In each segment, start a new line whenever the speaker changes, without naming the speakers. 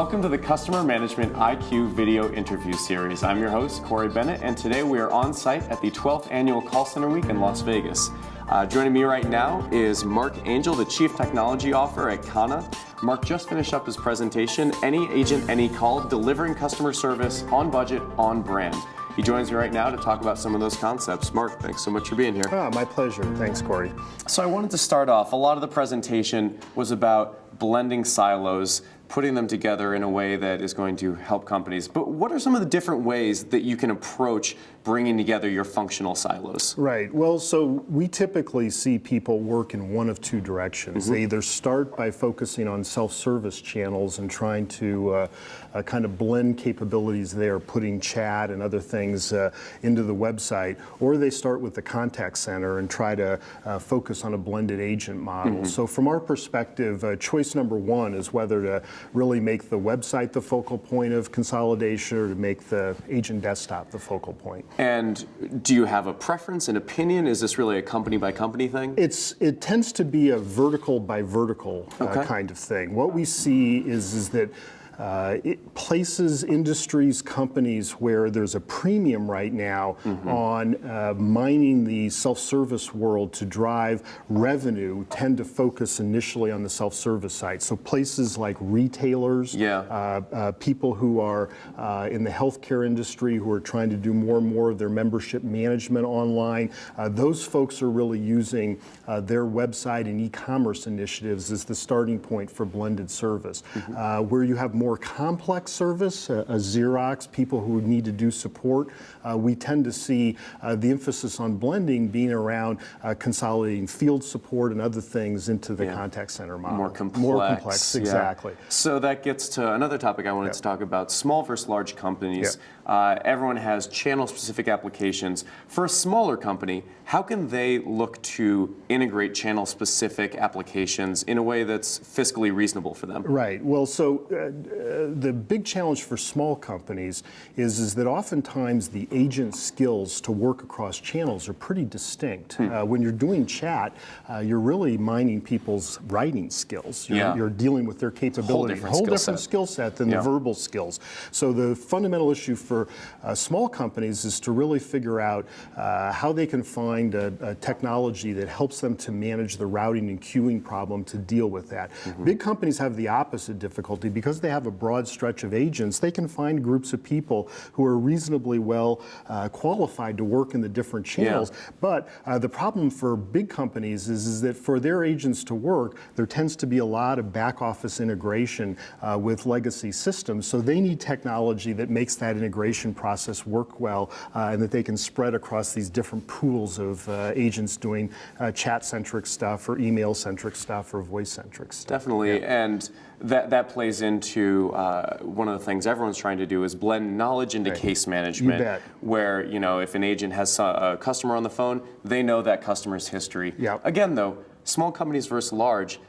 Welcome to the Customer Management IQ video interview series. I'm your host, Corey Bennett, and today we are on site at the 12th Annual Call Center Week in Las Vegas. Joining me right now is Mark Angel, the Chief Technology Officer at Kana. Mark just finished up his presentation, Any Agent, Any Call, Delivering Customer Service on Budget, on Brand. He joins me right now to talk about some of those concepts. Mark, thanks so much for being here.
My pleasure. Thanks, Corey.
So I wanted to start off, a lot of the presentation was about blending silos, putting them together in a way that is going to help companies. But what are some of the different ways that you can approach bringing together your functional silos?
Right. Well, so we typically see people work in one of two directions. They either start by focusing on self-service channels and trying to kind of blend capabilities there, putting chat and other things into the website, or they start with the contact center and try to focus on a blended agent model. So from our perspective, choice number one is whether to really make the website the focal point of consolidation or to make the agent desktop the focal point.
And do you have a preference, an opinion? Is this really a company by company thing?
It tends to be a vertical by vertical kind of thing. What we see is that it places, industries, companies where there's a premium right now on mining the self-service world to drive revenue tend to focus initially on the self-service side. So places like retailers, people who are in the healthcare industry who are trying to do more and more of their membership management online, those folks are really using their website and e-commerce initiatives as the starting point for blended service. Where you have more complex service, a Xerox, people who need to do support, we tend to see the emphasis on blending being around consolidating field support and other things into the contact center model.
More complex.
More complex, exactly.
So that gets to another topic I wanted to talk about, small versus large companies. Everyone has channel-specific applications. For a smaller company, how can they look to integrate channel-specific applications in a way that's fiscally reasonable for them? Right.
Well, so the big challenge for small companies is that oftentimes the agent skills to work across channels are pretty distinct. When you're doing chat, you're really mining people's writing skills. You're dealing with their capability. Whole different skill set than the verbal skills. So the fundamental issue for small companies is to really figure out how they can find a technology that helps them to manage the routing and queuing problem to deal with that. Big companies have the opposite difficulty. Because they have a broad stretch of agents, they can find groups of people who are reasonably well qualified to work in the different channels. But the problem for big companies is that for their agents to work, there tends to be a lot of back office integration with legacy systems. So they need technology that makes that integration process work well and that they can spread across these different pools of agents doing chat-centric stuff or email-centric stuff or voice-centric stuff.
Definitely, and that plays into one of the things everyone's trying to do is blend knowledge into case management.
You bet.
Where, if an agent has a customer on the phone, they know that customer's history. Again, though, small companies versus large,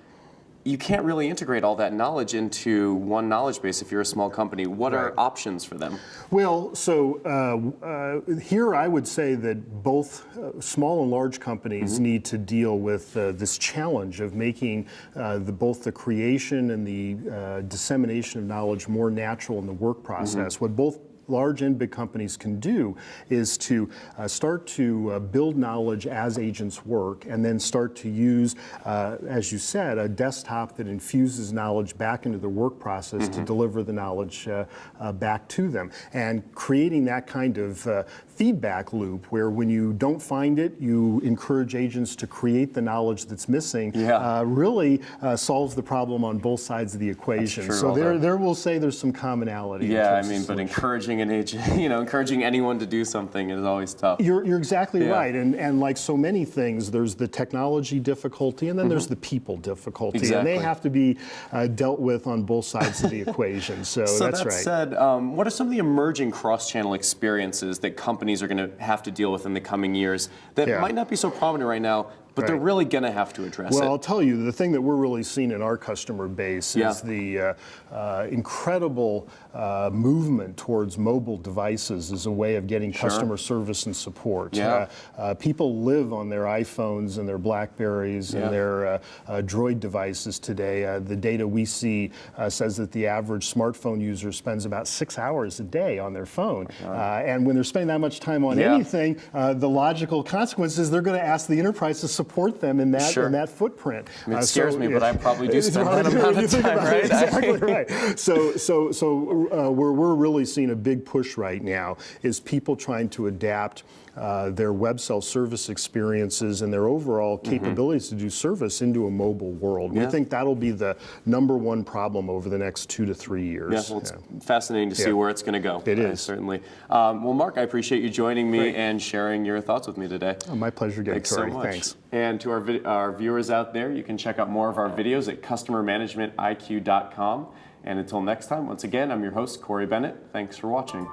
you can't really integrate all that knowledge into one knowledge base if you're a small company. What are options for them?
Well, so here I would say that both small and large companies need to deal with this challenge of making both the creation and the dissemination of knowledge more natural in the work process. What both large and big companies can do is to start to build knowledge as agents work and then start to use, as you said, a desktop that infuses knowledge back into the work process to deliver the knowledge back to them. And creating that kind of feedback loop where when you don't find it, you encourage agents to create the knowledge that's missing really solves the problem on both sides of the equation.
True,
so there we'll say there's some commonality.
But encouraging an agent, encouraging anyone to do something is always tough.
You're exactly right, and like so many things, there's the technology difficulty, and then there's the people difficulty, and they have to be dealt with on both sides of the equation. So that's right.
Said, what are some of the emerging cross-channel experiences that companies are going to have to deal with in the coming years that might not be so prominent right now, but they're really going to have to address
Well,
it.
I'll tell you, the thing that we're really seeing in our customer base is the incredible movement towards mobile devices as a way of getting customer service and support. People live on their iPhones and their Blackberries and their Droid devices today. The data we see says that the average smartphone user spends about 6 hours a day on their phone. And when they're spending that much time on anything, the logical consequence is they're going to ask the enterprise to support them in that footprint.
I mean, it scares me, but I probably do spend that amount of time, right?
Exactly right. So where we're really seeing a big push right now is people trying to adapt their web self-service experiences and their overall capabilities to do service into a mobile world. We think that'll be the #1 problem over the next 2 to 3 years.
Yeah, well, it's fascinating to see where it's going to go.
It is.
Certainly. Well, Mark, I appreciate you joining me and sharing your thoughts with me today.
Oh, my pleasure again,
Thanks
Corey.
so much.
Thanks.
And to our viewers out there, you can check out more of our videos at customermanagementiq.com. And until next time, once again, I'm your host, Corey Bennett. Thanks for watching.